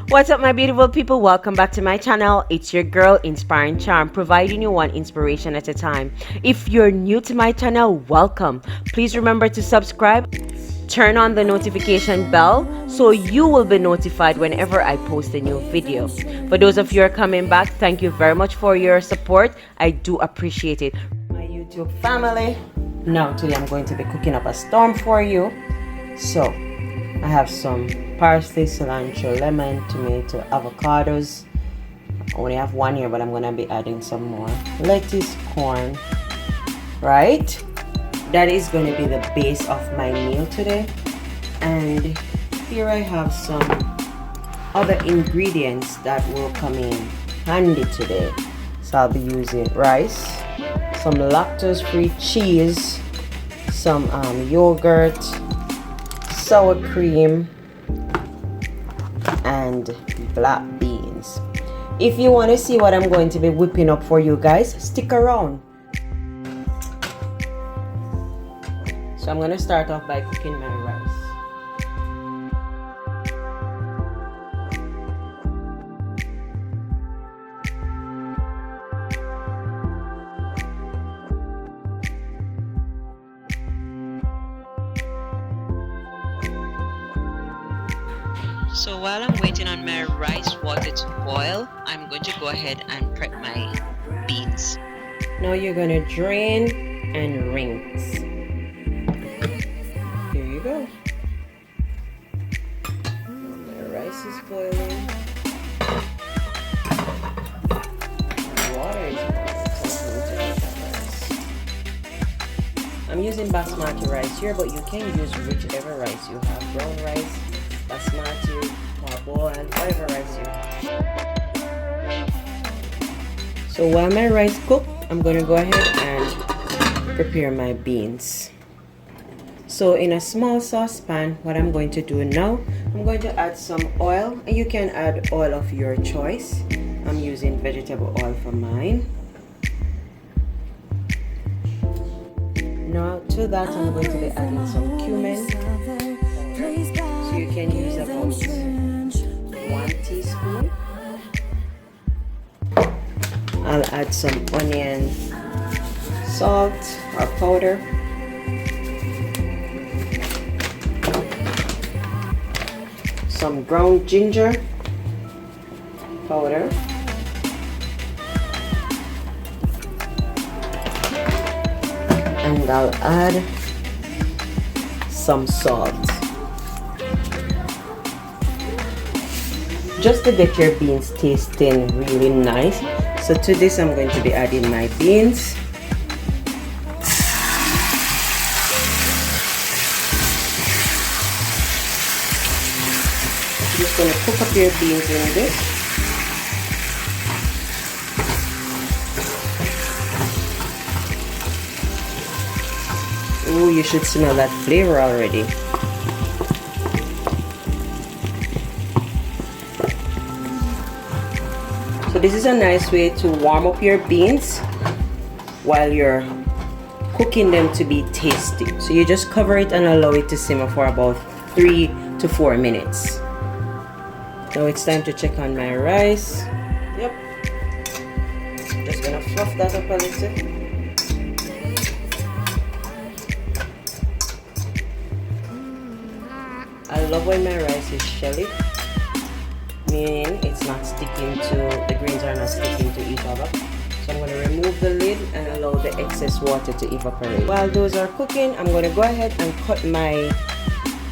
What's up, my beautiful people? Welcome back to my channel. It's your girl Inspiring Charm, providing you one inspiration at a time. If you're new to my channel, welcome. Please remember to subscribe, turn on the notification bell so you will be notified whenever I post a new video. For those of you who are coming back, thank you very much for your support. I do appreciate it. My YouTube family, now today I'm going to be cooking up a storm for you. So I have some parsley, cilantro, lemon, tomato, avocados. I only have one here, but I'm gonna be adding some more. Lettuce, corn, right? That is gonna be the base of my meal today. And here I have some other ingredients that will come in handy today. So I'll be using rice, some lactose-free cheese, some yogurt, sour cream, and black beans. If you want to see what I'm going to be whipping up for you guys, stick around. So I'm going to start off by cooking my rice. So while I'm waiting on my rice water to boil, I'm going to go ahead and prep my beans. Now you're going to drain and rinse. Here you go. My rice is boiling. Water is boiling. I'm using basmati rice here, but you can use whichever rice you have. Brown rice, basmati, parboiled, and whatever rice you have. So while my rice cooks, I'm going to go ahead and prepare my beans. So in a small saucepan, what I'm going to do now, I'm going to add some oil, and you can add oil of your choice. I'm using vegetable oil for mine. Now to that, I'm going to be adding some cumin. So you can use about 1 teaspoon. I'll add some onion salt or powder. Some ground ginger powder. And I'll add some salt. Just to get your beans tasting really nice. So to this, I'm going to be adding my beans. I'm just going to cook up your beans in this. Oh, you should smell that flavor already. So this is a nice way to warm up your beans while you're cooking them to be tasty. So you just cover it and allow it to simmer for about 3 to 4 minutes. Now it's time to check on my rice. Yep. Just gonna fluff that up a little. I love when my rice is shelly, meaning it's not sticking to, the grains are not sticking to each other. So I'm going to remove the lid and allow the excess water to evaporate. While those are cooking, I'm going to go ahead and cut my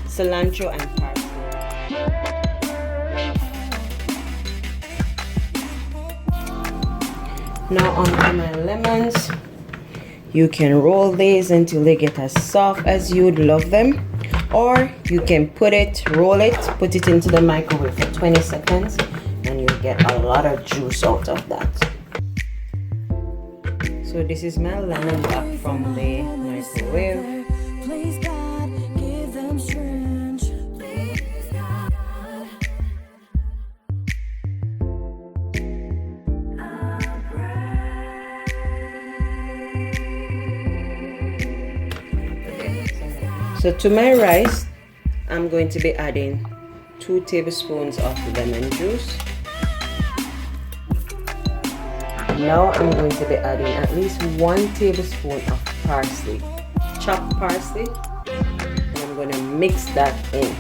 cilantro and parsley. Now onto my lemons. You can roll these until they get as soft as you'd love them. Or you can roll it, put it into the microwave for 20 seconds, and you'll get a lot of juice out of that. So this is my lemon back from the microwave. So to my rice, I'm going to be adding 2 tablespoons of lemon juice. Now I'm going to be adding at least 1 tablespoon of parsley, chopped parsley, and I'm going to mix that in.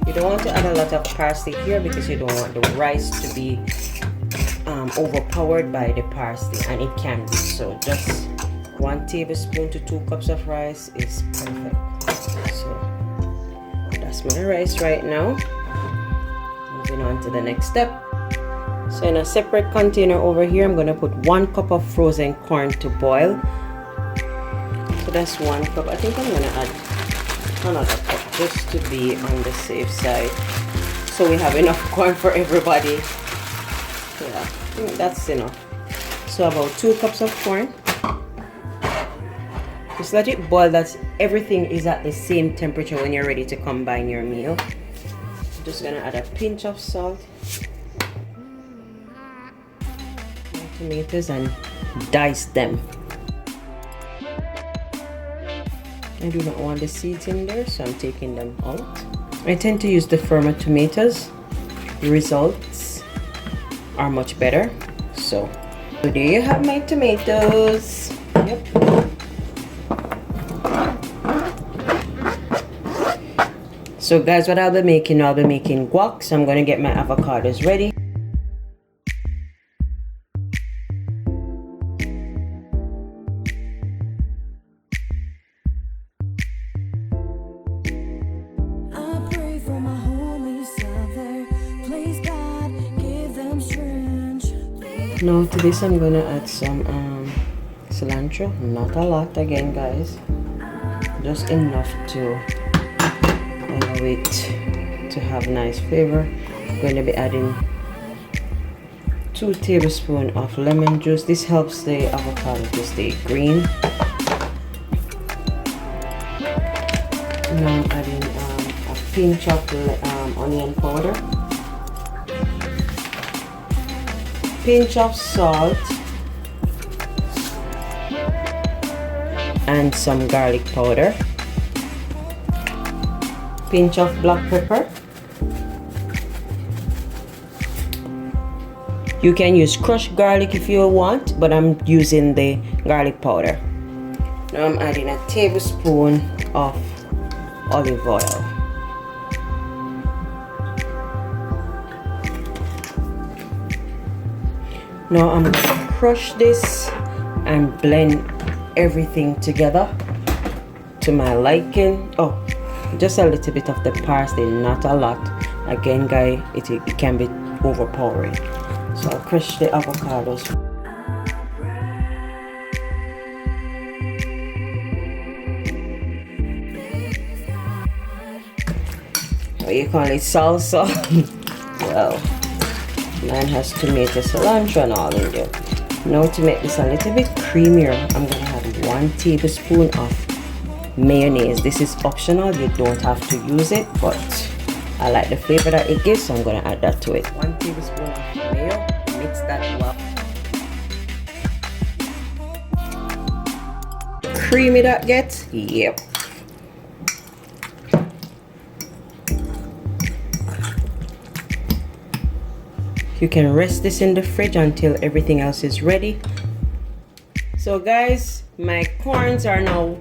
You don't want to add a lot of parsley here because you don't want the rice to be overpowered by the parsley, and it can be. So just 1 tablespoon to 2 cups of rice is perfect. So that's my rice right now. Moving on to the next step. So in a separate container over here, I'm going to put 1 cup of frozen corn to boil. So that's 1 cup. I think I'm going to add another cup just to be on the safe side, so we have enough corn for everybody. Yeah, I think that's enough. So about 2 cups of corn. Just let it boil, that everything is at the same temperature when you're ready to combine your meal. I'm just gonna add a pinch of salt, tomatoes, and dice them. I do not want the seeds in there, so I'm taking them out. I tend to use the firmer tomatoes. The results are much better. So there you have my tomatoes. Yep. So guys, what I'll be making guac. So I'm going to get my avocados ready. Now to this I'm gonna add some cilantro, not a lot again guys, just enough to allow it to have nice flavor. I'm going to be adding 2 tablespoons of lemon juice. This helps the avocado to stay green. Now I'm adding a pinch of onion powder, pinch of salt, and some garlic powder, pinch of black pepper. You can use crushed garlic if you want, but I'm using the garlic powder. Now I'm adding a tablespoon of olive oil. Now I'm going to crush this and blend everything together to my liking. Oh, just a little bit of the parsley, not a lot. Again guys, it can be overpowering. So I'll crush the avocados. What you call it, salsa? Well, mine has tomato, cilantro and all in there. Now to make this a little bit creamier, I'm going to add 1 tablespoon of mayonnaise. This is optional, you don't have to use it, but I like the flavor that it gives, so I'm going to add that to it. 1 tablespoon of mayo, mix that well. Creamy that gets? Yep. You can rest this in the fridge until everything else is ready. So guys, my corns are now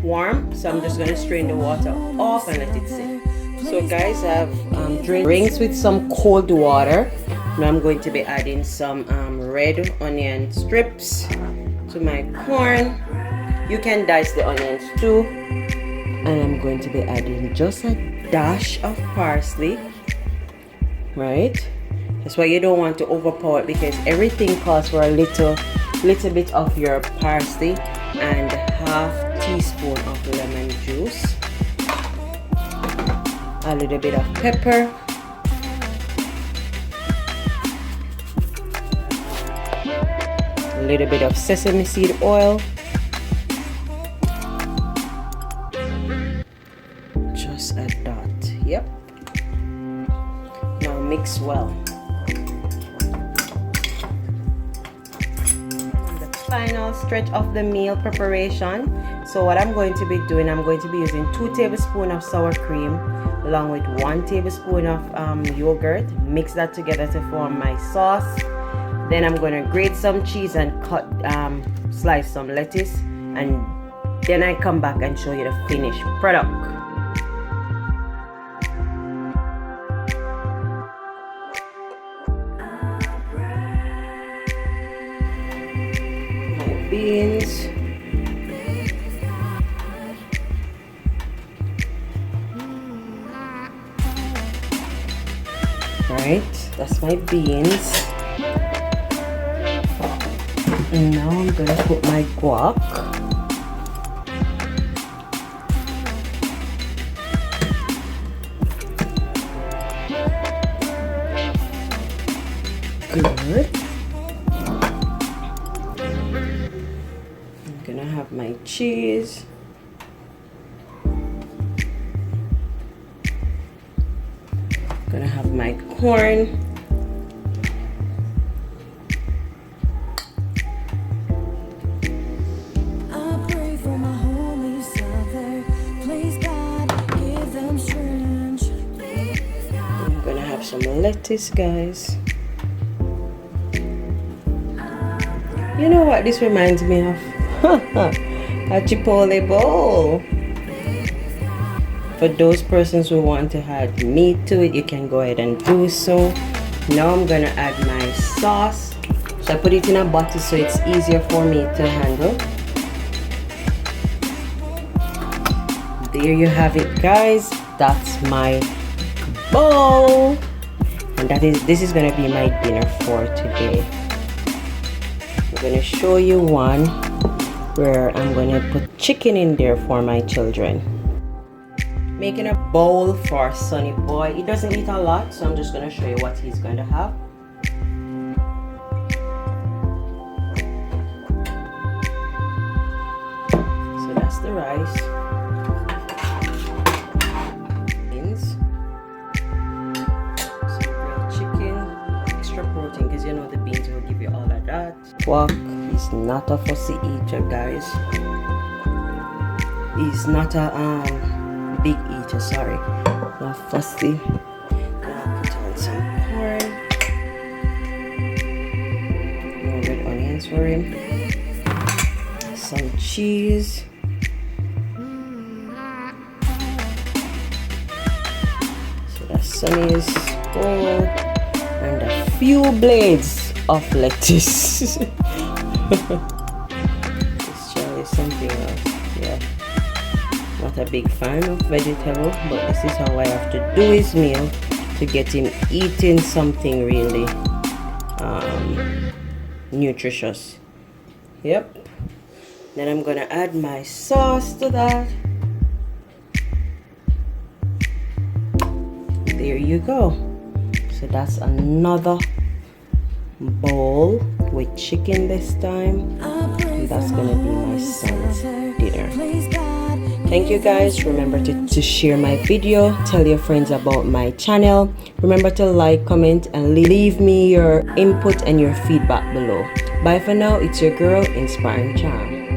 warm, so I'm just going to strain the water off and let it sit. So guys, I've drained rings with some cold water. Now I'm going to be adding some red onion strips to my corn. You can dice the onions too. And I'm going to be adding just a dash of parsley, right? That's why you don't want to overpower it, because everything calls for a little bit of your parsley and half teaspoon of lemon juice, a little bit of pepper, a little bit of sesame seed oil, just a dot. Yep. Now mix well. final stretch of the meal preparation. So what I'm going to be doing, I'm going to be using 2 tablespoons of sour cream along with 1 tablespoon of yogurt. Mix that together to form my sauce. Then I'm going to grate some cheese and slice some lettuce, and then I come back and show you the finished product. Beans, right, that's my beans. And now I'm gonna put my guac. Good. Gonna have my cheese. Gonna have my corn. I pray for my holy Father. Please God, give them strength. I'm gonna have some lettuce, guys. You know what this reminds me of? A Chipotle Bowl. For those persons who want to add meat to it, you can go ahead and do so. Now I'm gonna add my sauce. So I put it in a bottle so it's easier for me to handle. There you have it, guys. That's my bowl, and this is gonna be my dinner for today. I'm gonna show you one where I'm gonna put chicken in there for my children. Making a bowl for Sonny Boy. He doesn't eat a lot, so I'm just gonna show you what he's going to have. So that's the rice, beans, some grilled chicken, extra protein because you know the beans will give you all of that. Guac is not a fussy eater, guys. He's not a big eater, sorry, not fussy. Then I'll put on some corn, more red onions for him, some cheese, so that's Sonny's bowl, and a few blades of lettuce. This child is something else, yeah. Not a big fan of vegetable, but this is how I have to do his meal to get him eating something really nutritious. Yep. Then I'm gonna add my sauce to that. There you go. So that's another bowl with chicken this time, and that's gonna be my son's dinner. Thank you guys. Remember to share my video, tell your friends about my channel. Remember to like, comment, and leave me your input and your feedback below. Bye for now. It's your girl, Inspiring Charm.